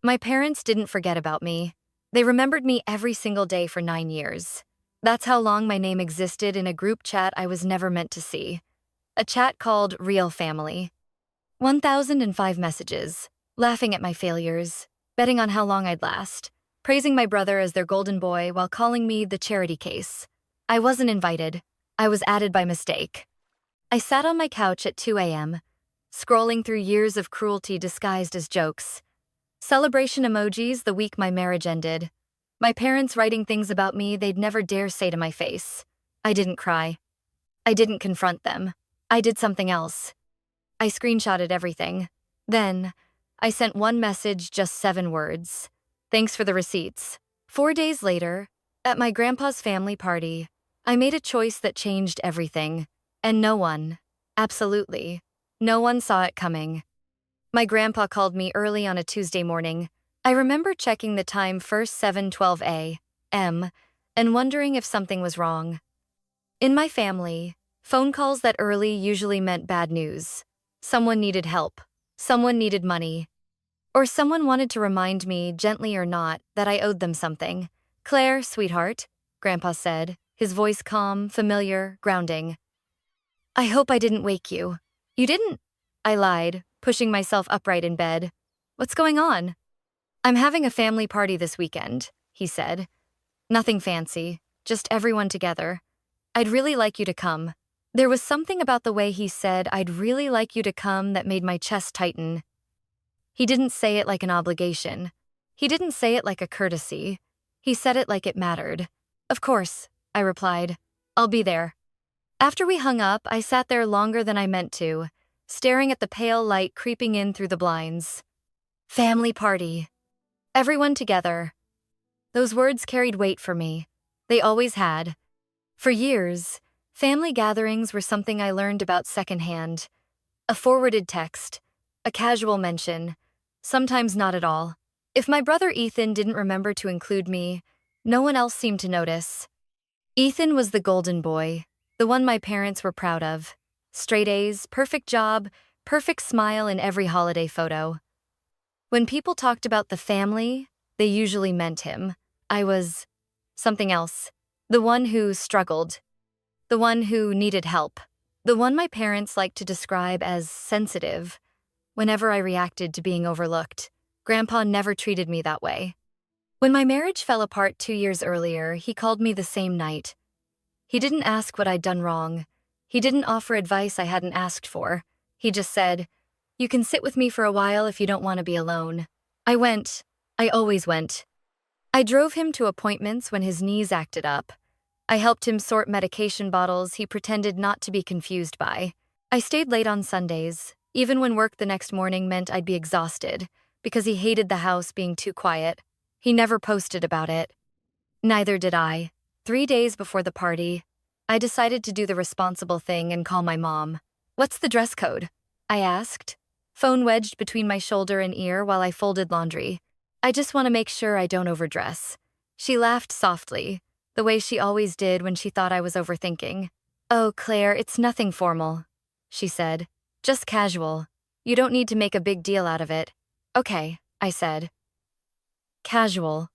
My parents didn't forget about me. They remembered me every single day for 9 years. That's how long my name existed in a group chat I was never meant to see. A chat called Real Family. 1,005 messages, laughing at my failures, betting on how long I'd last, praising my brother as their golden boy while calling me the charity case. I wasn't invited. I was added by mistake. I sat on my couch at 2 a.m., scrolling through years of cruelty disguised as jokes. Celebration emojis the week my marriage ended. My parents writing things about me they'd never dare say to my face. I didn't cry. I didn't confront them. I did something else. I screenshotted everything. Then, I sent one message, just 7 words. Thanks for the receipts. 4 days later, at my grandpa's family party, I made a choice that changed everything. And no one, absolutely, no one saw it coming. My grandpa called me early on a Tuesday morning. I remember checking the time first 7:12 a.m. and wondering if something was wrong. In my family, phone calls that early usually meant bad news. Someone needed help. Someone needed money. Or someone wanted to remind me, gently or not, that I owed them something. "Claire, sweetheart," Grandpa said, his voice calm, familiar, grounding. "I hope I didn't wake you." "You didn't," I lied, pushing myself upright in bed. "What's going on?" "I'm having a family party this weekend," he said. "Nothing fancy, just everyone together. I'd really like you to come." There was something about the way he said, "I'd really like you to come," that made my chest tighten. He didn't say it like an obligation. He didn't say it like a courtesy. He said it like it mattered. "Of course," I replied. "I'll be there." After we hung up, I sat there longer than I meant to, staring at the pale light creeping in through the blinds. Family party. Everyone together. Those words carried weight for me. They always had. For years, family gatherings were something I learned about secondhand. A forwarded text, a casual mention, sometimes not at all. If my brother Ethan didn't remember to include me, no one else seemed to notice. Ethan was the golden boy, the one my parents were proud of. Straight A's, perfect job, perfect smile in every holiday photo. When people talked about the family, they usually meant him. I was something else. The one who struggled. The one who needed help. The one my parents liked to describe as sensitive. Whenever I reacted to being overlooked, Grandpa never treated me that way. When my marriage fell apart 2 years earlier, he called me the same night. He didn't ask what I'd done wrong. He didn't offer advice I hadn't asked for. He just said, "You can sit with me for a while if you don't want to be alone." I went. I always went. I drove him to appointments when his knees acted up. I helped him sort medication bottles he pretended not to be confused by. I stayed late on Sundays, even when work the next morning meant I'd be exhausted, because he hated the house being too quiet. He never posted about it. Neither did I. 3 days before the party, I decided to do the responsible thing and call my mom. "What's the dress code?" I asked, phone wedged between my shoulder and ear while I folded laundry. "I just want to make sure I don't overdress." She laughed softly, the way she always did when she thought I was overthinking. "Oh, Claire, it's nothing formal," she said. "Just casual. You don't need to make a big deal out of it." "Okay," I said. Casual.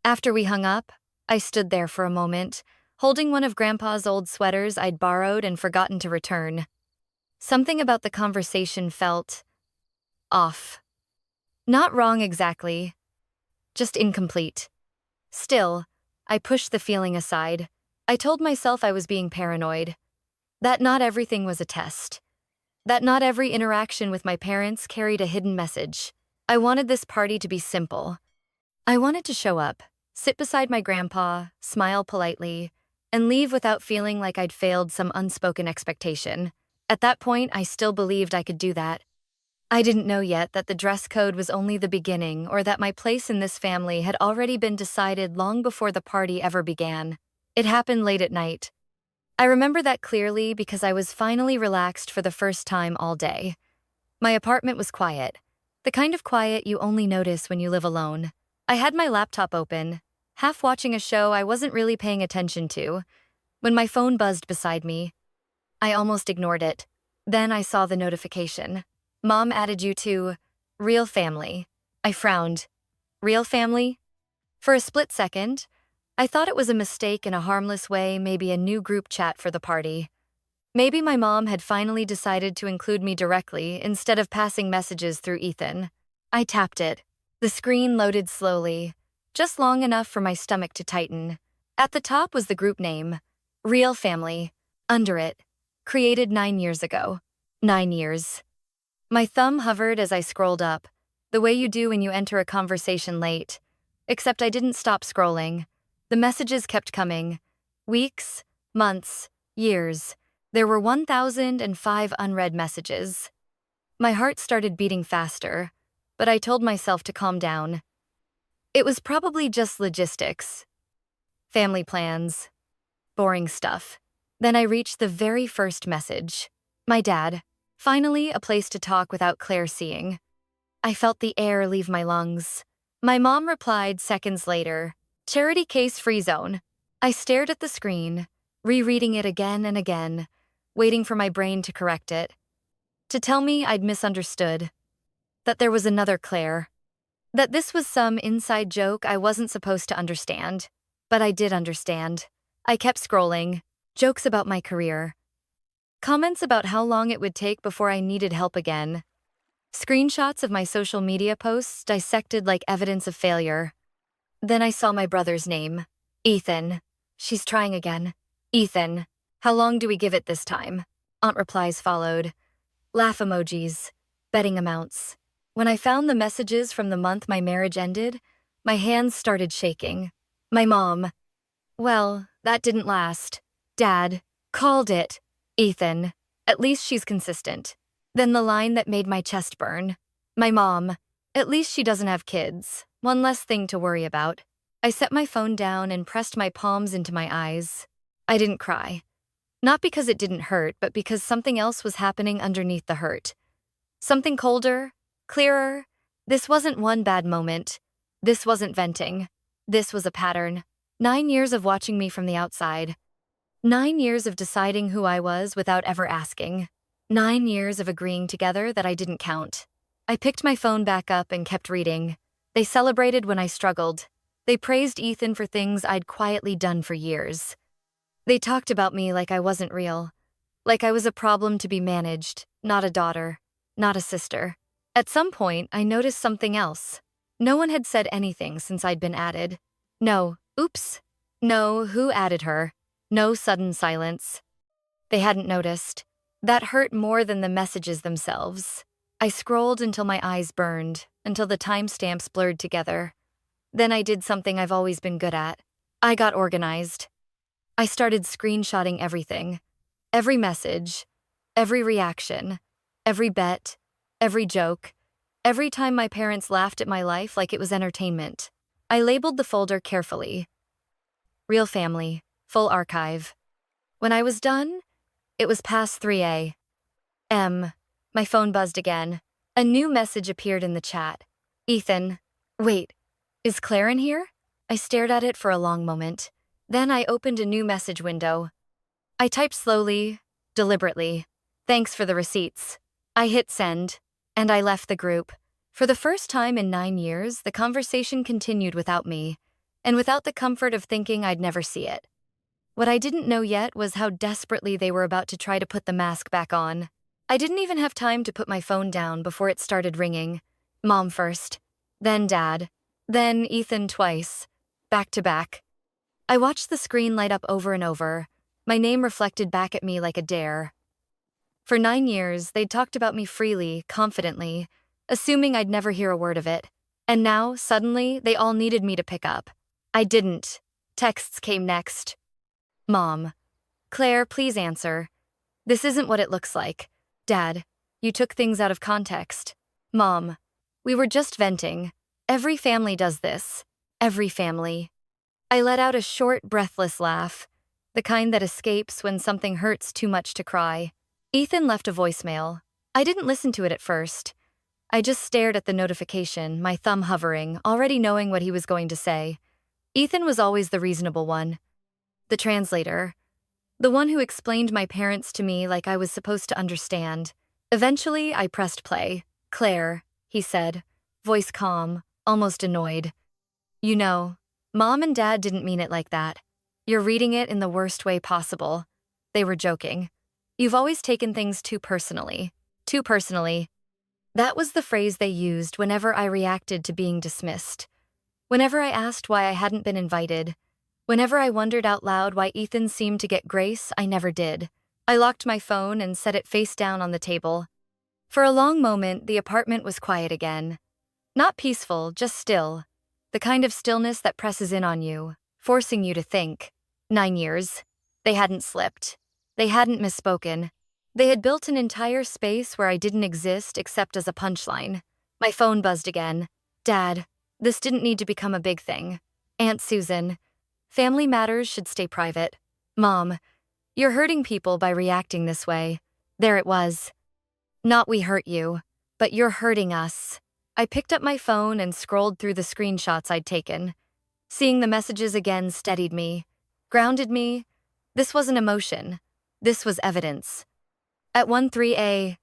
After we hung up, I stood there for a moment, holding one of Grandpa's old sweaters I'd borrowed and forgotten to return. Something about the conversation felt off. Not wrong exactly, just incomplete. Still, I pushed the feeling aside. I told myself I was being paranoid, that not everything was a test, that not every interaction with my parents carried a hidden message. I wanted this party to be simple. I wanted to show up, sit beside my grandpa, smile politely, and leave without feeling like I'd failed some unspoken expectation. At that point, I still believed I could do that. I didn't know yet that the dress code was only the beginning or that my place in this family had already been decided long before the party ever began. It happened late at night. I remember that clearly because I was finally relaxed for the first time all day. My apartment was quiet, the kind of quiet you only notice when you live alone. I had my laptop open, half watching a show I wasn't really paying attention to, when my phone buzzed beside me. I almost ignored it. Then I saw the notification. "Mom added you to Real Family." I frowned. Real family? For a split second, I thought it was a mistake in a harmless way, maybe a new group chat for the party. Maybe my mom had finally decided to include me directly instead of passing messages through Ethan. I tapped it. The screen loaded slowly, just long enough for my stomach to tighten. At the top was the group name, Real Family. Under it, created 9 years ago. 9 years. My thumb hovered as I scrolled up, the way you do when you enter a conversation late. Except I didn't stop scrolling. The messages kept coming. Weeks, months, years. There were 1,005 unread messages. My heart started beating faster, but I told myself to calm down. It was probably just logistics. Family plans. Boring stuff. Then I reached the very first message. My dad. Finally, a place to talk without Claire seeing. I felt the air leave my lungs. My mom replied seconds later, "Charity case free zone." I stared at the screen, rereading it again and again, waiting for my brain to correct it. To tell me I'd misunderstood. That there was another Claire. That this was some inside joke I wasn't supposed to understand. But I did understand. I kept scrolling. Jokes about my career. Comments about how long it would take before I needed help again. Screenshots of my social media posts dissected like evidence of failure. Then I saw my brother's name. Ethan. She's trying again. Ethan. How long do we give it this time? Aunt replies followed. Laugh emojis. Betting amounts. When I found the messages from the month my marriage ended, my hands started shaking. My mom. Well, that didn't last. Dad. Called it. Ethan. At least she's consistent. Then the line that made my chest burn. My mom. At least she doesn't have kids. One less thing to worry about. I set my phone down and pressed my palms into my eyes. I didn't cry. Not because it didn't hurt, but because something else was happening underneath the hurt. Something colder, clearer. This wasn't one bad moment. This wasn't venting. This was a pattern. 9 years of watching me from the outside. 9 years of deciding who I was without ever asking. 9 years of agreeing together that I didn't count. I picked my phone back up and kept reading. They celebrated when I struggled. They praised Ethan for things I'd quietly done for years. They talked about me like I wasn't real. Like I was a problem to be managed, not a daughter, not a sister. At some point, I noticed something else. No one had said anything since I'd been added. No, oops. No, who added her? No sudden silence. They hadn't noticed. That hurt more than the messages themselves. I scrolled until my eyes burned, until the timestamps blurred together. Then I did something I've always been good at. I got organized. I started screenshotting everything. Every message, every reaction, every bet, every joke, every time my parents laughed at my life like it was entertainment. I labeled the folder carefully. Real family, full archive. When I was done, it was past 3 a.m. My phone buzzed again. A new message appeared in the chat. Ethan. Wait, is Claire in here? I stared at it for a long moment. Then I opened a new message window. I typed slowly, deliberately. Thanks for the receipts. I hit send, and I left the group. For the first time in 9 years, the conversation continued without me, and without the comfort of thinking I'd never see it. What I didn't know yet was how desperately they were about to try to put the mask back on. I didn't even have time to put my phone down before it started ringing. Mom first, then Dad, then Ethan twice, back to back. I watched the screen light up over and over, my name reflected back at me like a dare. For 9 years, they'd talked about me freely, confidently, assuming I'd never hear a word of it. And now, suddenly, they all needed me to pick up. I didn't. Texts came next. Mom. Claire, please answer. This isn't what it looks like. Dad, you took things out of context. Mom. We were just venting. Every family does this. Every family. I let out a short, breathless laugh, the kind that escapes when something hurts too much to cry. Ethan left a voicemail. I didn't listen to it at first. I just stared at the notification, my thumb hovering, already knowing what he was going to say. Ethan was always the reasonable one. The translator. The one who explained my parents to me like I was supposed to understand. Eventually, I pressed play. Claire, he said, voice calm, almost annoyed. You know, Mom and Dad didn't mean it like that. You're reading it in the worst way possible. They were joking. You've always taken things too personally. Too personally. That was the phrase they used whenever I reacted to being dismissed. Whenever I asked why I hadn't been invited. Whenever I wondered out loud why Ethan seemed to get grace, I never did. I locked my phone and set it face down on the table. For a long moment, the apartment was quiet again. Not peaceful, just still. The kind of stillness that presses in on you, forcing you to think. 9 years. They hadn't slipped. They hadn't misspoken. They had built an entire space where I didn't exist except as a punchline. My phone buzzed again. Dad, this didn't need to become a big thing. Aunt Susan, family matters should stay private. Mom, you're hurting people by reacting this way. There it was. Not we hurt you, but you're hurting us. I picked up my phone and scrolled through the screenshots I'd taken. Seeing the messages again steadied me, grounded me. This wasn't emotion. This was evidence. At 1:03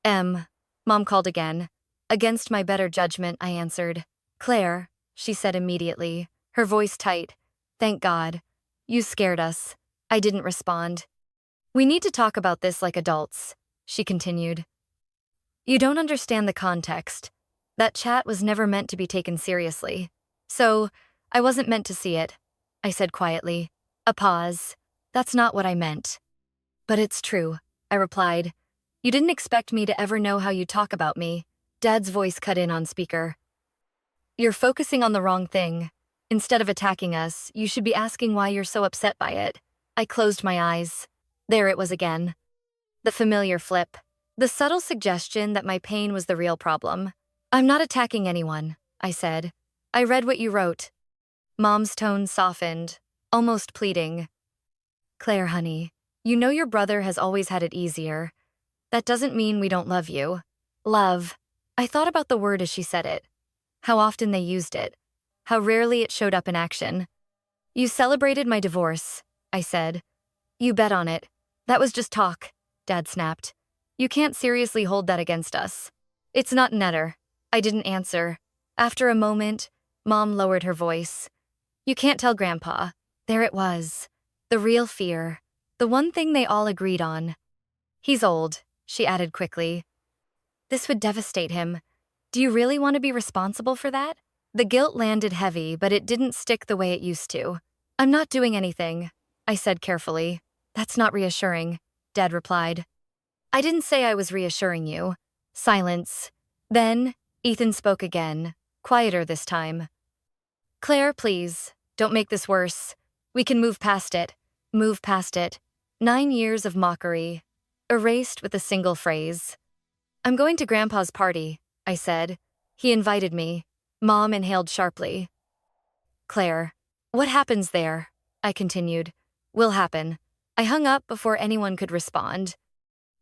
a.m., Mom called again. Against my better judgment, I answered. Claire, she said immediately, her voice tight. Thank God. You scared us. I didn't respond. We need to talk about this like adults, she continued. You don't understand the context. That chat was never meant to be taken seriously. So, I wasn't meant to see it, I said quietly. A pause. That's not what I meant. But it's true, I replied. You didn't expect me to ever know how you talk about me. Dad's voice cut in on speaker. You're focusing on the wrong thing. Instead of attacking us, you should be asking why you're so upset by it. I closed my eyes. There it was again. The familiar flip. The subtle suggestion that my pain was the real problem. I'm not attacking anyone, I said. I read what you wrote. Mom's tone softened, almost pleading. Claire, honey, you know your brother has always had it easier. That doesn't mean we don't love you. Love. I thought about the word as she said it. How often they used it. How rarely it showed up in action. You celebrated my divorce, I said. You bet on it. That was just talk, Dad snapped. You can't seriously hold that against us. It's not netter. I didn't answer. After a moment, Mom lowered her voice. You can't tell Grandpa. There it was. The real fear. The one thing they all agreed on. He's old, she added quickly. This would devastate him. Do you really want to be responsible for that? The guilt landed heavy, but it didn't stick the way it used to. I'm not doing anything, I said carefully. That's not reassuring, Dad replied. I didn't say I was reassuring you. Silence. Then, Ethan spoke again, quieter this time. Claire, please, don't make this worse. We can move past it. Move past it. 9 years of mockery. Erased with a single phrase. I'm going to Grandpa's party, I said. He invited me. Mom inhaled sharply. Claire, what happens there? I continued. Will happen. I hung up before anyone could respond.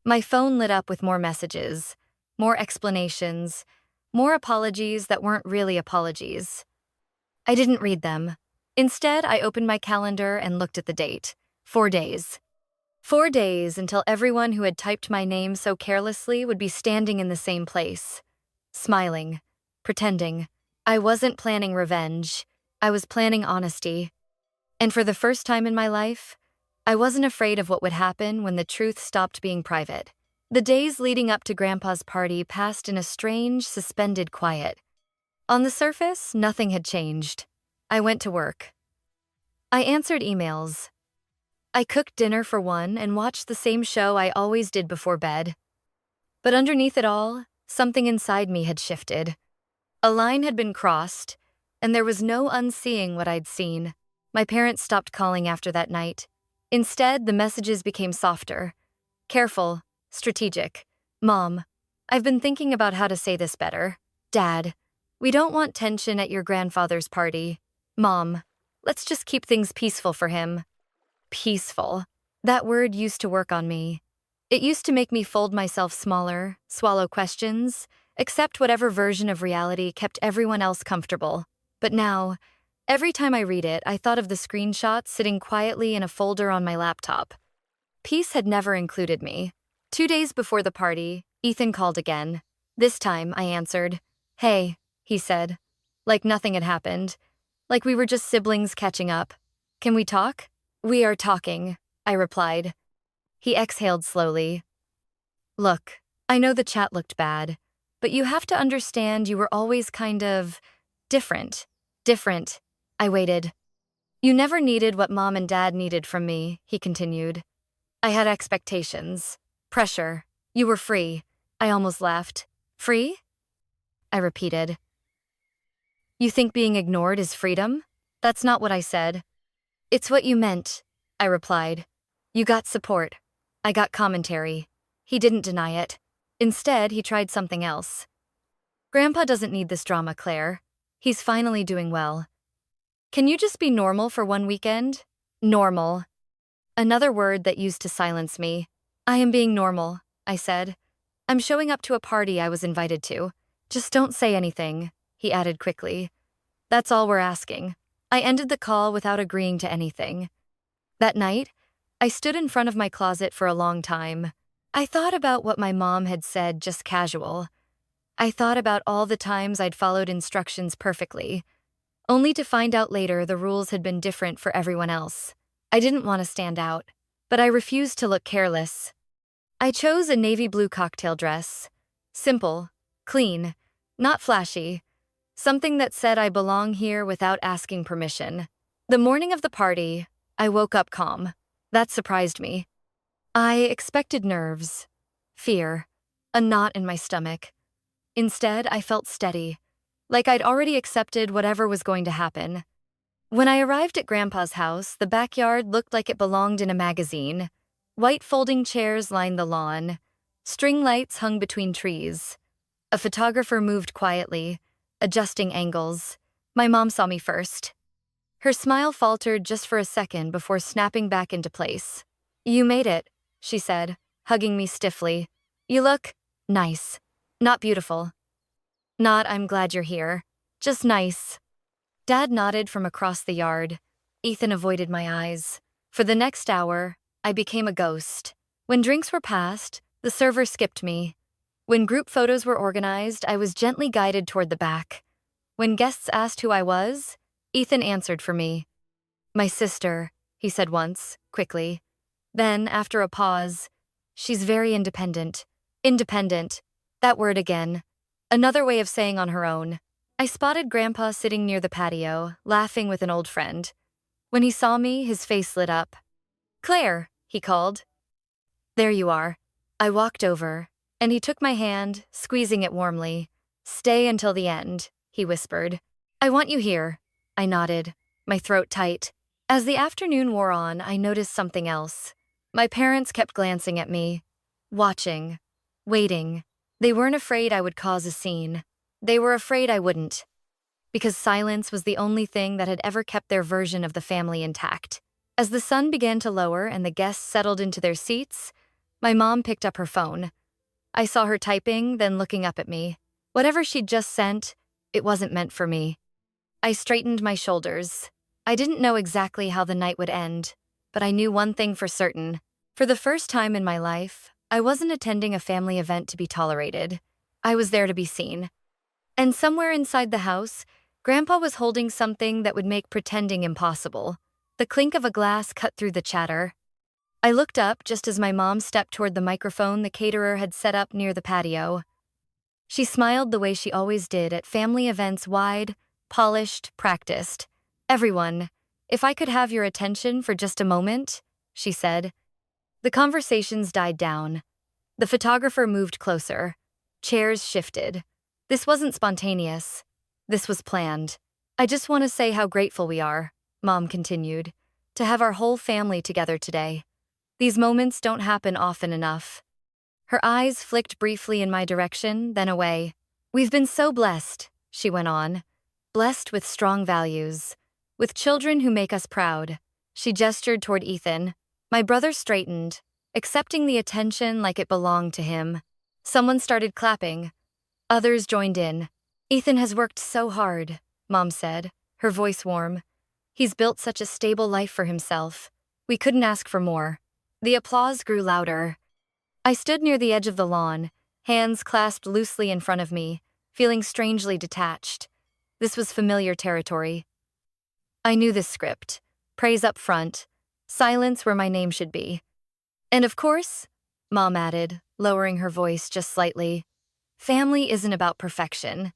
My phone lit up with more messages, more explanations, more apologies that weren't really apologies. I didn't read them. Instead, I opened my calendar and looked at the date. 4 days. 4 days until everyone who had typed my name so carelessly would be standing in the same place. Smiling. Pretending. I wasn't planning revenge. I was planning honesty. And for the first time in my life, I wasn't afraid of what would happen when the truth stopped being private. The days leading up to Grandpa's party passed in a strange, suspended quiet. On the surface, nothing had changed. I went to work. I answered emails. I cooked dinner for one and watched the same show I always did before bed. But underneath it all, something inside me had shifted. A line had been crossed, and there was no unseeing what I'd seen. My parents stopped calling after that night. Instead, the messages became softer. Careful, strategic. Mom, I've been thinking about how to say this better. Dad, we don't want tension at your grandfather's party. Mom, let's just keep things peaceful for him. Peaceful. That word used to work on me. It used to make me fold myself smaller, swallow questions, accept whatever version of reality kept everyone else comfortable. But now, every time I read it, I thought of the screenshots sitting quietly in a folder on my laptop. Peace had never included me. 2 days before the party, Ethan called again. This time, I answered, Hey, he said, like nothing had happened, like we were just siblings catching up. Can we talk? We are talking, I replied. He exhaled slowly. Look, I know the chat looked bad, but you have to understand you were always kind of different. Different. I waited. You never needed what Mom and Dad needed from me, he continued. I had expectations. Pressure. You were free. I almost laughed. Free? I repeated. You think being ignored is freedom? That's not what I said. It's what you meant, I replied. You got support. I got commentary. He didn't deny it. Instead, he tried something else. Grandpa doesn't need this drama, Claire. He's finally doing well. Can you just be normal for one weekend? Normal. Another word that used to silence me. I am being normal, I said. I'm showing up to a party I was invited to. Just don't say anything, he added quickly. That's all we're asking. I ended the call without agreeing to anything. That night, I stood in front of my closet for a long time. I thought about what my mom had said, just casual. I thought about all the times I'd followed instructions perfectly, only to find out later the rules had been different for everyone else. I didn't want to stand out, but I refused to look careless. I chose a navy blue cocktail dress. Simple, clean, not flashy. Something that said I belong here without asking permission. The morning of the party, I woke up calm. That surprised me. I expected nerves, fear, a knot in my stomach. Instead, I felt steady, like I'd already accepted whatever was going to happen. When I arrived at Grandpa's house, the backyard looked like it belonged in a magazine. White folding chairs lined the lawn. String lights hung between trees. A photographer moved quietly, adjusting angles. My mom saw me first. Her smile faltered just for a second before snapping back into place. You made it, she said, hugging me stiffly. You look nice. Not beautiful. Not I'm glad you're here. Just nice. Dad nodded from across the yard. Ethan avoided my eyes. For the next hour, I became a ghost. When drinks were passed, the server skipped me. When group photos were organized, I was gently guided toward the back. When guests asked who I was, Ethan answered for me. My sister, he said once, quickly. Then, after a pause, she's very independent. Independent. That word again. Another way of saying on her own. I spotted Grandpa sitting near the patio, laughing with an old friend. When he saw me, his face lit up. Claire, he called. There you are. I walked over, and he took my hand, squeezing it warmly. Stay until the end, he whispered. I want you here. I nodded, my throat tight. As the afternoon wore on, I noticed something else. My parents kept glancing at me, watching, waiting. They weren't afraid I would cause a scene. They were afraid I wouldn't. Because silence was the only thing that had ever kept their version of the family intact. As the sun began to lower and the guests settled into their seats, my mom picked up her phone. I saw her typing, then looking up at me. Whatever she'd just sent, it wasn't meant for me. I straightened my shoulders. I didn't know exactly how the night would end, but I knew one thing for certain. For the first time in my life, I wasn't attending a family event to be tolerated. I was there to be seen. And somewhere inside the house, Grandpa was holding something that would make pretending impossible. The clink of a glass cut through the chatter. I looked up just as my mom stepped toward the microphone the caterer had set up near the patio. She smiled the way she always did at family events, wide, polished, practiced. Everyone, if I could have your attention for just a moment, she said. The conversations died down. The photographer moved closer. Chairs shifted. This wasn't spontaneous. This was planned. I just want to say how grateful we are, Mom continued, to have our whole family together today. These moments don't happen often enough. Her eyes flicked briefly in my direction, then away. We've been so blessed, she went on. Blessed with strong values. With children who make us proud. She gestured toward Ethan. My brother straightened, accepting the attention like it belonged to him. Someone started clapping. Others joined in. Ethan has worked so hard, Mom said, her voice warm. He's built such a stable life for himself. We couldn't ask for more. The applause grew louder. I stood near the edge of the lawn, hands clasped loosely in front of me, feeling strangely detached. This was familiar territory. I knew this script. Praise up front, silence where my name should be. And of course, Mom added, lowering her voice just slightly, family isn't about perfection.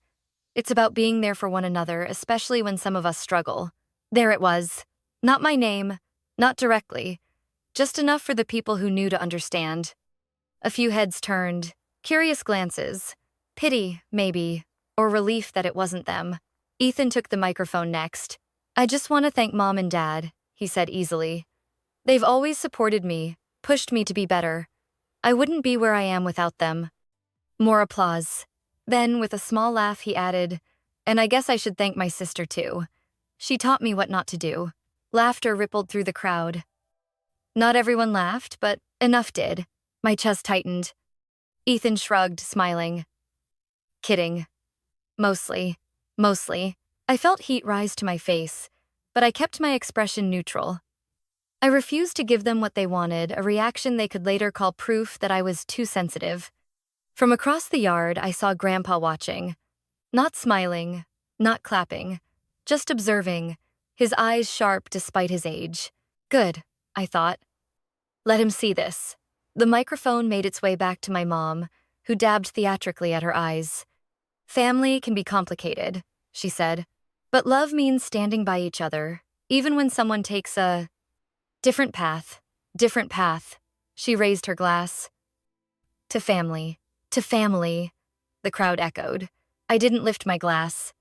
It's about being there for one another, especially when some of us struggle. There it was. Not my name, not directly, just enough for the people who knew to understand. A few heads turned, curious glances, pity, maybe, or relief that it wasn't them. Ethan took the microphone next. I just want to thank Mom and Dad, he said easily. They've always supported me, pushed me to be better. I wouldn't be where I am without them. More applause. Then, with a small laugh, he added, and I guess I should thank my sister too. She taught me what not to do. Laughter rippled through the crowd. Not everyone laughed, but enough did. My chest tightened. Ethan shrugged, smiling. Kidding. Mostly. I felt heat rise to my face, but I kept my expression neutral. I refused to give them what they wanted, a reaction they could later call proof that I was too sensitive. From across the yard, I saw Grandpa watching. Not smiling, not clapping, just observing, his eyes sharp despite his age. Good, I thought. Let him see this. The microphone made its way back to my mom, who dabbed theatrically at her eyes. Family can be complicated, she said, but love means standing by each other, even when someone takes a different path. She raised her glass. To family, the crowd echoed. I didn't lift my glass.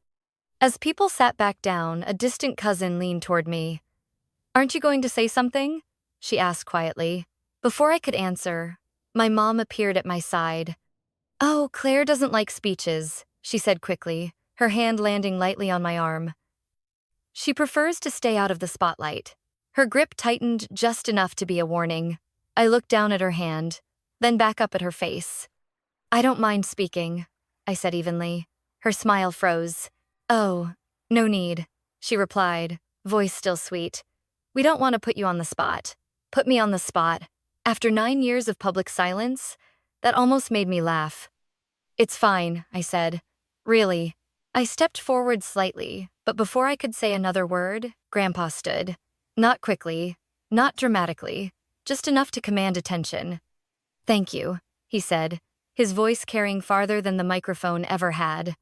As people sat back down, a distant cousin leaned toward me. Aren't you going to say something? She asked quietly. Before I could answer, my mom appeared at my side. Oh, Claire doesn't like speeches, she said quickly, her hand landing lightly on my arm. She prefers to stay out of the spotlight. Her grip tightened just enough to be a warning. I looked down at her hand, then back up at her face. I don't mind speaking, I said evenly. Her smile froze. Oh, no need, she replied, voice still sweet. We don't want to put you on the spot. Put me on the spot. After 9 years of public silence, that almost made me laugh. It's fine, I said. Really. I stepped forward slightly, but before I could say another word, Grandpa stood. Not quickly, not dramatically, just enough to command attention. Thank you, he said, his voice carrying farther than the microphone ever had.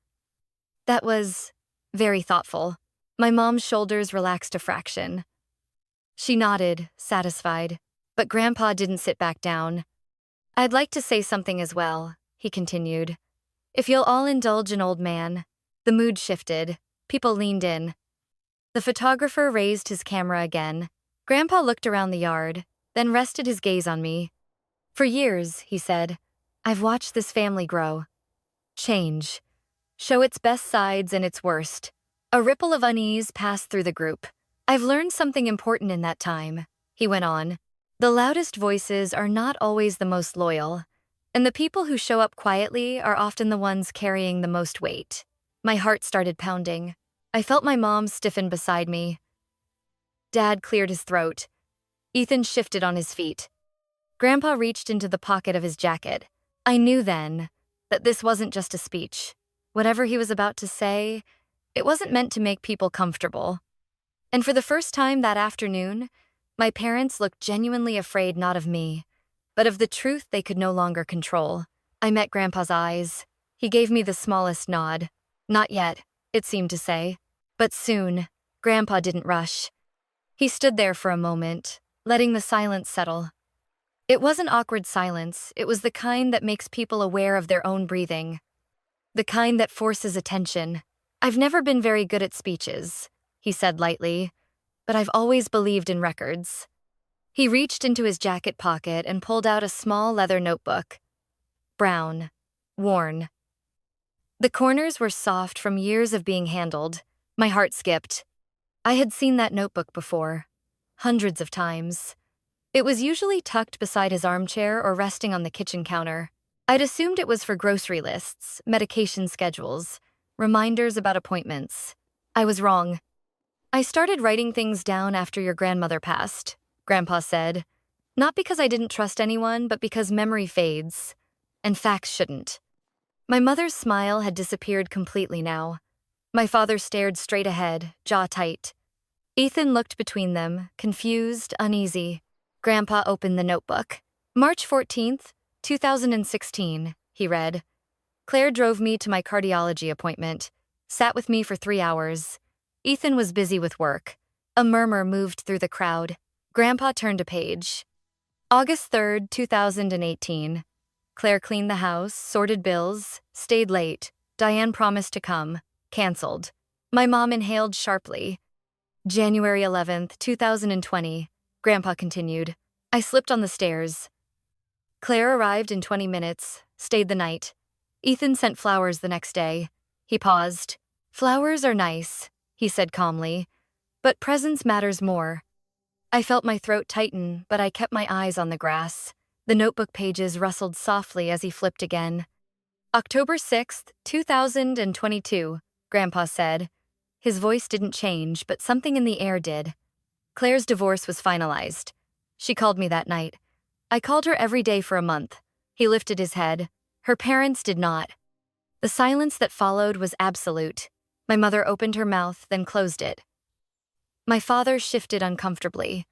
That was very thoughtful. My mom's shoulders relaxed a fraction. She nodded, satisfied, but Grandpa didn't sit back down. I'd like to say something as well, he continued. If you'll all indulge an old man. The mood shifted. People leaned in. The photographer raised his camera again. Grandpa looked around the yard, then rested his gaze on me. For years, he said, I've watched this family grow. Change. Show its best sides and its worst. A ripple of unease passed through the group. I've learned something important in that time, he went on. The loudest voices are not always the most loyal, and the people who show up quietly are often the ones carrying the most weight. My heart started pounding. I felt my mom stiffen beside me. Dad cleared his throat. Ethan shifted on his feet. Grandpa reached into the pocket of his jacket. I knew then that this wasn't just a speech. Whatever he was about to say, it wasn't meant to make people comfortable. And for the first time that afternoon, my parents looked genuinely afraid not of me, but of the truth they could no longer control. I met Grandpa's eyes. He gave me the smallest nod. Not yet, it seemed to say. But soon. Grandpa didn't rush. He stood there for a moment, letting the silence settle. It wasn't awkward silence, it was the kind that makes people aware of their own breathing. The kind that forces attention. I've never been very good at speeches, he said lightly, but I've always believed in records. He reached into his jacket pocket and pulled out a small leather notebook. Brown. Worn. The corners were soft from years of being handled. My heart skipped. I had seen that notebook before. Hundreds of times. It was usually tucked beside his armchair or resting on the kitchen counter. I'd assumed it was for grocery lists, medication schedules, reminders about appointments. I was wrong. I started writing things down after your grandmother passed, Grandpa said. Not because I didn't trust anyone, but because memory fades, and facts shouldn't. My mother's smile had disappeared completely now. My father stared straight ahead, jaw tight. Ethan looked between them, confused, uneasy. Grandpa opened the notebook. March 14th, 2016, he read. Claire drove me to my cardiology appointment, sat with me for 3 hours. Ethan was busy with work. A murmur moved through the crowd. Grandpa turned a page. August 3rd, 2018. Claire cleaned the house, sorted bills, stayed late. Diane promised to come. Cancelled. My mom inhaled sharply. January 11th, 2020. Grandpa continued. I slipped on the stairs. Claire arrived in 20 minutes, stayed the night. Ethan sent flowers the next day. He paused. Flowers are nice, he said calmly, but presence matters more. I felt my throat tighten, but I kept my eyes on the grass. The notebook pages rustled softly as he flipped again. October 6th, 2022, Grandpa said. His voice didn't change, but something in the air did. Claire's divorce was finalized. She called me that night. I called her every day for a month. He lifted his head. Her parents did not. The silence that followed was absolute. My mother opened her mouth, then closed it. My father shifted uncomfortably.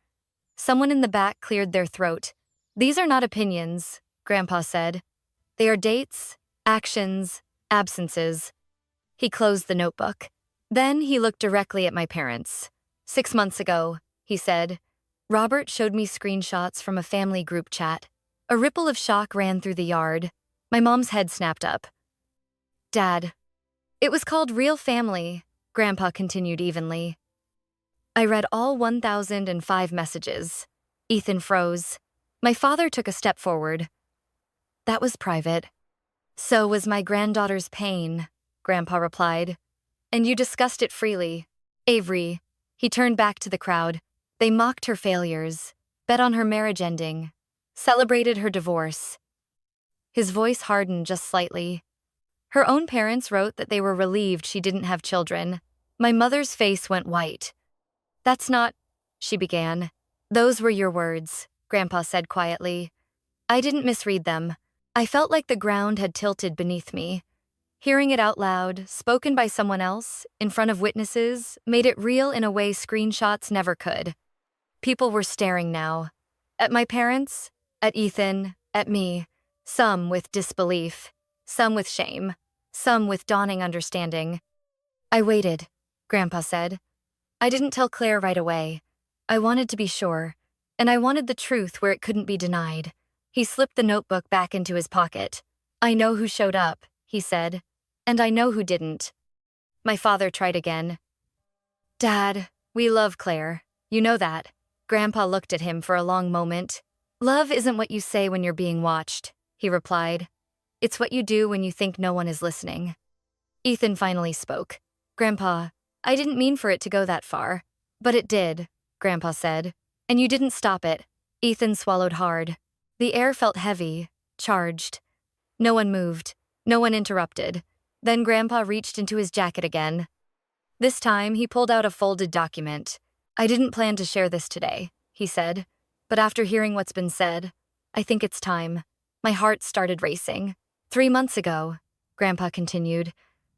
Someone in the back cleared their throat. These are not opinions, Grandpa said. They are dates, actions, absences. He closed the notebook. Then he looked directly at my parents. 6 months ago, he said. Robert showed me screenshots from a family group chat. A ripple of shock ran through the yard. My mom's head snapped up. Dad. It was called Real Family, Grandpa continued evenly. I read all 1,005 messages. Ethan froze. My father took a step forward. That was private. So was my granddaughter's pain, Grandpa replied. And you discussed it freely. Avery. He turned back to the crowd. They mocked her failures, bet on her marriage ending, celebrated her divorce. His voice hardened just slightly. Her own parents wrote that they were relieved she didn't have children. My mother's face went white. That's not, she began. Those were your words, Grandpa said quietly. I didn't misread them. I felt like the ground had tilted beneath me. Hearing it out loud, spoken by someone else, in front of witnesses, made it real in a way screenshots never could. People were staring now. At my parents, at Ethan, at me. Some with disbelief, some with shame, some with dawning understanding. I waited, Grandpa said. I didn't tell Claire right away. I wanted to be sure, and I wanted the truth where it couldn't be denied. He slipped the notebook back into his pocket. I know who showed up, he said, and I know who didn't. My father tried again. Dad, we love Claire. You know that. Grandpa looked at him for a long moment. Love isn't what you say when you're being watched, he replied. It's what you do when you think no one is listening. Ethan finally spoke. Grandpa, I didn't mean for it to go that far. But it did, Grandpa said. And you didn't stop it. Ethan swallowed hard. The air felt heavy, charged. No one moved. No one interrupted. Then Grandpa reached into his jacket again. This time, he pulled out a folded document. I didn't plan to share this today, he said. But after hearing what's been said, I think it's time. My heart started racing. 3 months ago, Grandpa continued,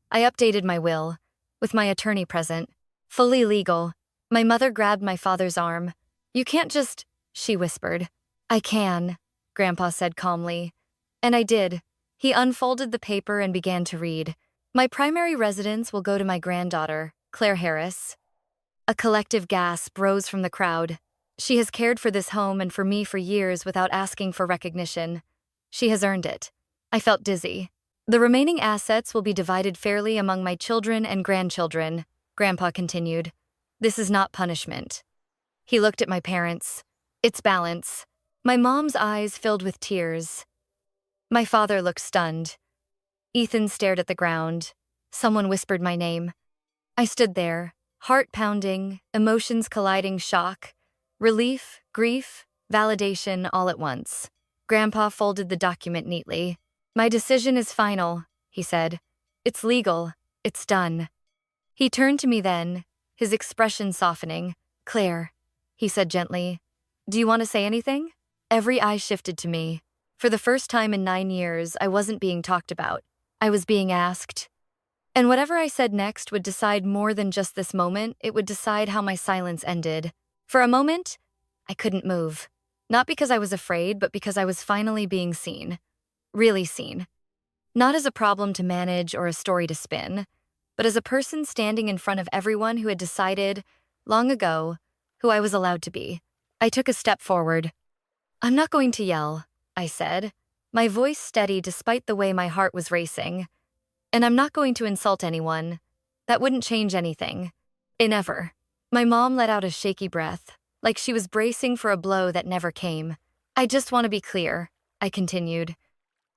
I updated my will, with my attorney present, fully legal. My mother grabbed my father's arm. You can't just, she whispered. I can, Grandpa said calmly. And I did. He unfolded the paper and began to read. My primary residence will go to my granddaughter, Claire Harris. A collective gasp rose from the crowd. She has cared for this home and for me for years without asking for recognition. She has earned it. I felt dizzy. The remaining assets will be divided fairly among my children and grandchildren, Grandpa continued. This is not punishment. He looked at my parents. It's balance. My mom's eyes filled with tears. My father looked stunned. Ethan stared at the ground. Someone whispered my name. I stood there, heart pounding, emotions colliding, shock, relief, grief, validation all at once. Grandpa folded the document neatly. My decision is final, he said. It's legal. It's done. He turned to me then, his expression softening. Claire, he said gently, do you want to say anything? Every eye shifted to me. For the first time in 9 years, I wasn't being talked about. I was being asked. And whatever I said next would decide more than just this moment, it would decide how my silence ended. For a moment, I couldn't move. Not because I was afraid, but because I was finally being seen. Really seen. Not as a problem to manage or a story to spin, but as a person standing in front of everyone who had decided, long ago, who I was allowed to be. I took a step forward. "I'm not going to yell," I said, my voice steady despite the way my heart was racing. "And I'm not going to insult anyone. That wouldn't change anything. It never." My mom let out a shaky breath, like she was bracing for a blow that never came. "I just want to be clear," I continued.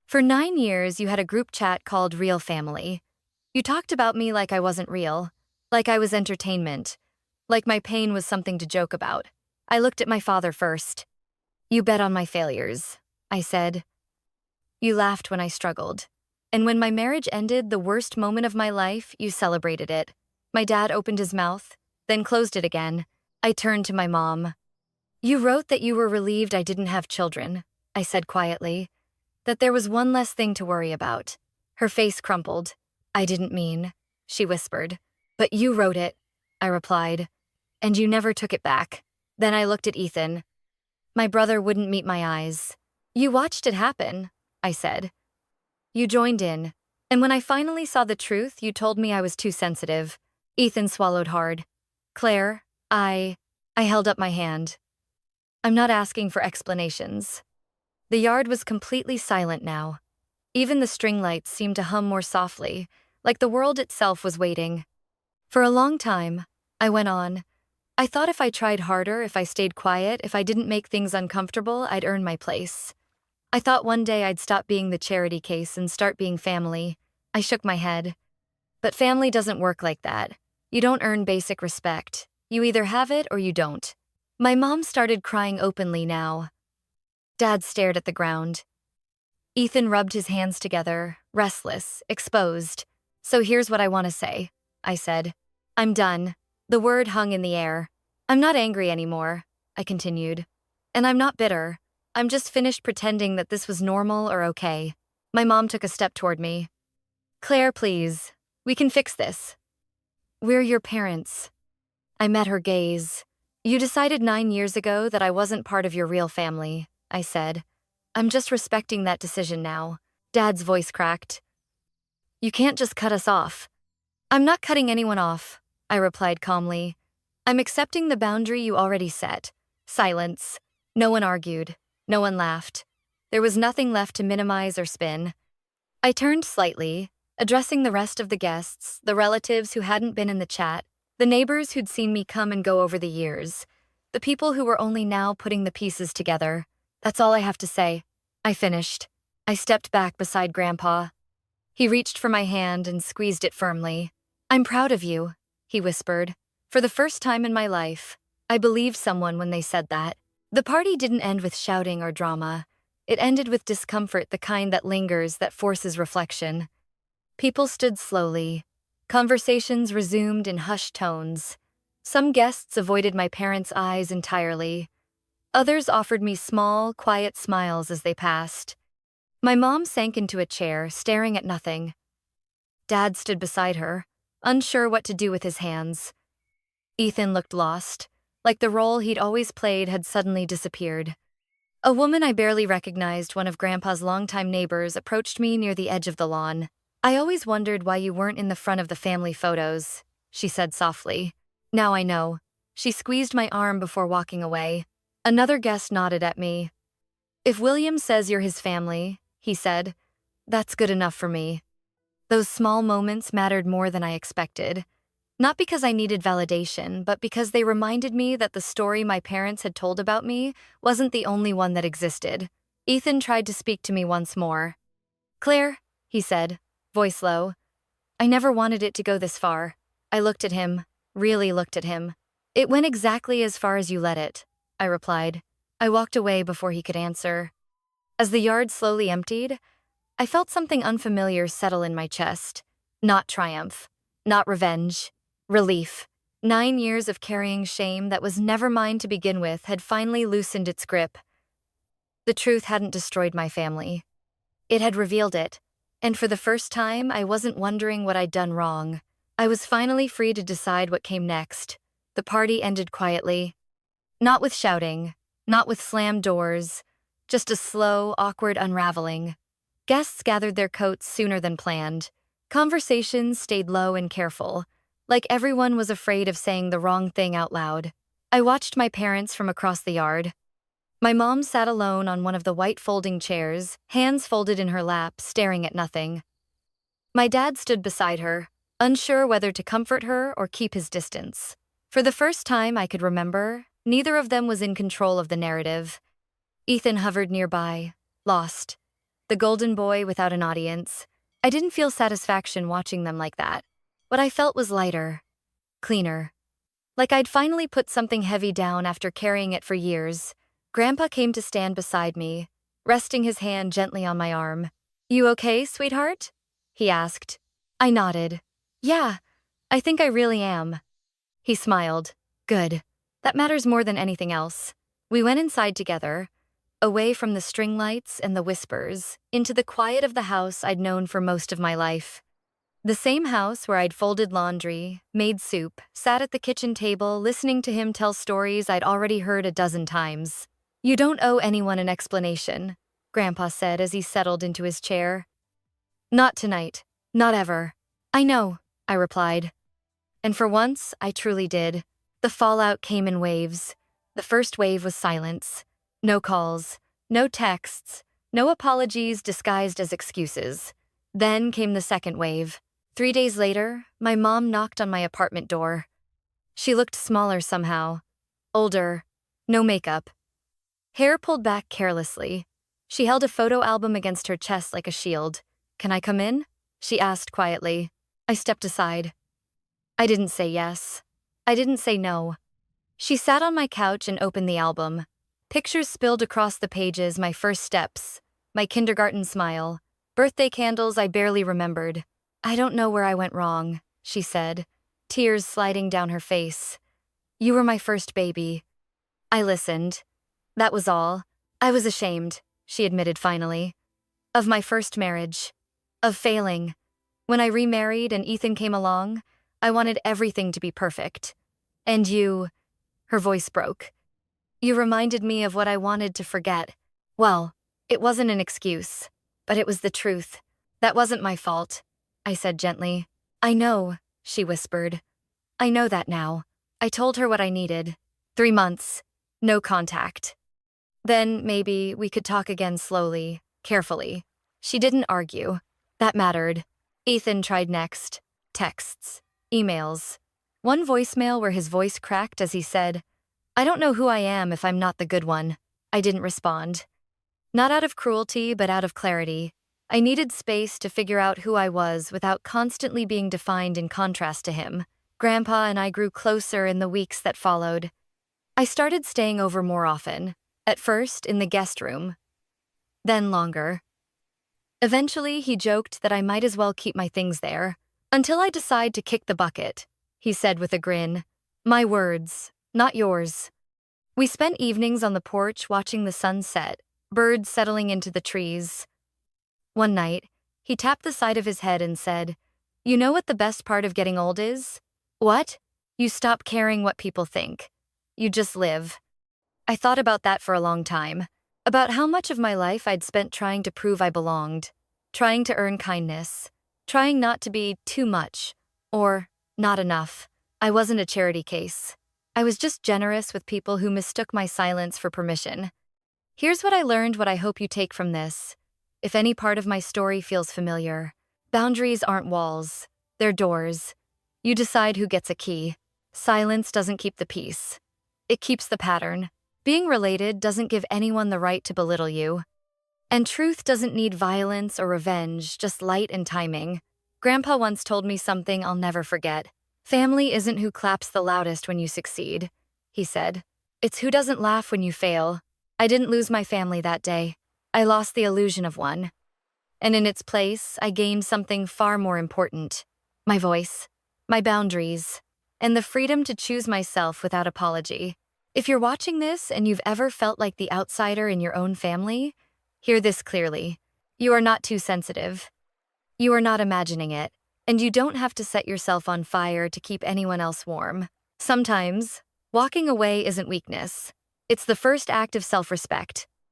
"For 9 years, you had a group chat called Real Family. You talked about me like I wasn't real, like I was entertainment, like my pain was something to joke about. I looked at my father first. You bet on my failures," I said. "You laughed when I struggled. And when my marriage ended, the worst moment of my life, you celebrated it." My dad opened his mouth, then closed it again. I turned to my mom. "You wrote that you were relieved I didn't have children," I said quietly. "That there was one less thing to worry about." Her face crumpled. "I didn't mean," she whispered. "But you wrote it," I replied. "And you never took it back." Then I looked at Ethan. My brother wouldn't meet my eyes. "You watched it happen," I said. "You joined in. And when I finally saw the truth, you told me I was too sensitive." Ethan swallowed hard. "Claire, I held up my hand. "I'm not asking for explanations." The yard was completely silent now. Even the string lights seemed to hum more softly, like the world itself was waiting. "For a long time," I went on, "I thought if I tried harder, if I stayed quiet, if I didn't make things uncomfortable, I'd earn my place. I thought one day I'd stop being the charity case and start being family." I shook my head. "But family doesn't work like that. You don't earn basic respect. You either have it or you don't." My mom started crying openly now. Dad stared at the ground. Ethan rubbed his hands together, restless, exposed. "So here's what I want to say," I said. "I'm done." The word hung in the air. "I'm not angry anymore," I continued. "And I'm not bitter. I'm just finished pretending that this was normal or okay." My mom took a step toward me. "Claire, please. We can fix this. We're your parents." I met her gaze. "You decided 9 years ago that I wasn't part of your real family," I said. "I'm just respecting that decision now." Dad's voice cracked. "You can't just cut us off." "I'm not cutting anyone off," I replied calmly. "I'm accepting the boundary you already set." Silence. No one argued. No one laughed. There was nothing left to minimize or spin. I turned slightly, addressing the rest of the guests, the relatives who hadn't been in the chat, the neighbors who'd seen me come and go over the years, the people who were only now putting the pieces together. "That's all I have to say," I finished. I stepped back beside Grandpa. He reached for my hand and squeezed it firmly. "I'm proud of you," he whispered. For the first time in my life, I believed someone when they said that. The party didn't end with shouting or drama. It ended with discomfort, the kind that lingers, that forces reflection. People stood slowly. Conversations resumed in hushed tones. Some guests avoided my parents' eyes entirely. Others offered me small, quiet smiles as they passed. My mom sank into a chair, staring at nothing. Dad stood beside her, unsure what to do with his hands. Ethan looked lost, like the role he'd always played had suddenly disappeared. A woman I barely recognized, one of Grandpa's longtime neighbors, approached me near the edge of the lawn. "I always wondered why you weren't in the front of the family photos," she said softly. "Now I know." She squeezed my arm before walking away. Another guest nodded at me. "If William says you're his family," he said, "that's good enough for me." Those small moments mattered more than I expected. Not because I needed validation, but because they reminded me that the story my parents had told about me wasn't the only one that existed. Ethan tried to speak to me once more. "Claire," he said, voice low, "I never wanted it to go this far." I looked at him, really looked at him. "It went exactly as far as you let it," I replied. I walked away before he could answer. As the yard slowly emptied, I felt something unfamiliar settle in my chest. Not triumph, not revenge. Relief. 9 years of carrying shame that was never mine to begin with had finally loosened its grip. The truth hadn't destroyed my family. It had revealed it. And for the first time, I wasn't wondering what I'd done wrong. I was finally free to decide what came next. The party ended quietly. Not with shouting, not with slammed doors, just a slow, awkward unraveling. Guests gathered their coats sooner than planned. Conversations stayed low and careful, like everyone was afraid of saying the wrong thing out loud. I watched my parents from across the yard. My mom sat alone on one of the white folding chairs, hands folded in her lap, staring at nothing. My dad stood beside her, unsure whether to comfort her or keep his distance. For the first time I could remember, neither of them was in control of the narrative. Ethan hovered nearby, lost. The golden boy without an audience. I didn't feel satisfaction watching them like that. What I felt was lighter, cleaner. Like I'd finally put something heavy down after carrying it for years. Grandpa came to stand beside me, resting his hand gently on my arm. "You okay, sweetheart?" he asked. I nodded. "Yeah, I think I really am." He smiled. "Good. That matters more than anything else." We went inside together, away from the string lights and the whispers, into the quiet of the house I'd known for most of my life. The same house where I'd folded laundry, made soup, sat at the kitchen table listening to him tell stories I'd already heard a dozen times. "You don't owe anyone an explanation," Grandpa said as he settled into his chair. "Not tonight. Not ever." "I know," I replied. And for once, I truly did. The fallout came in waves. The first wave was silence. No calls, no texts, no apologies disguised as excuses. Then came the second wave. 3 days later, my mom knocked on my apartment door. She looked smaller somehow, older, no makeup. Hair pulled back carelessly. She held a photo album against her chest like a shield. "Can I come in?" she asked quietly. I stepped aside. I didn't say yes. I didn't say no. She sat on my couch and opened the album. Pictures spilled across the pages, my first steps, my kindergarten smile, birthday candles I barely remembered. "I don't know where I went wrong," she said, tears sliding down her face. "You were my first baby." I listened. That was all. I was ashamed, she admitted finally. Of my first marriage. Of failing. When I remarried and Ethan came along, I wanted everything to be perfect. "And you," her voice broke. "You reminded me of what I wanted to forget." Well, it wasn't an excuse, but it was the truth. "That wasn't my fault," I said gently. "I know," she whispered. "I know that now." I told her what I needed. 3 months. No contact. Then maybe we could talk again slowly, carefully. She didn't argue. That mattered. Ethan tried next. Texts. Emails. One voicemail where his voice cracked as he said, "I don't know who I am if I'm not the good one." I didn't respond. Not out of cruelty, but out of clarity. I needed space to figure out who I was without constantly being defined in contrast to him. Grandpa and I grew closer in the weeks that followed. I started staying over more often, at first in the guest room, then longer. Eventually, he joked that I might as well keep my things there, until I decide to kick the bucket, he said with a grin. "My words, not yours." We spent evenings on the porch watching the sun set, birds settling into the trees. One night, he tapped the side of his head and said, "You know what the best part of getting old is?" "What?" "You stop caring what people think. You just live." I thought about that for a long time, about how much of my life I'd spent trying to prove I belonged, trying to earn kindness, trying not to be too much, or not enough. I wasn't a charity case. I was just generous with people who mistook my silence for permission. Here's what I learned, what I hope you take from this. If any part of my story feels familiar, boundaries aren't walls, they're doors. You decide who gets a key. Silence doesn't keep the peace. It keeps the pattern. Being related doesn't give anyone the right to belittle you. And truth doesn't need violence or revenge, just light and timing. Grandpa once told me something I'll never forget. "Family isn't who claps the loudest when you succeed," he said. "It's who doesn't laugh when you fail." I didn't lose my family that day. I lost the illusion of one. And in its place, I gained something far more important. My voice, my boundaries, and the freedom to choose myself without apology. If you're watching this and you've ever felt like the outsider in your own family, hear this clearly. You are not too sensitive. You are not imagining it, and you don't have to set yourself on fire to keep anyone else warm. Sometimes, walking away isn't weakness. It's the first act of self-respect.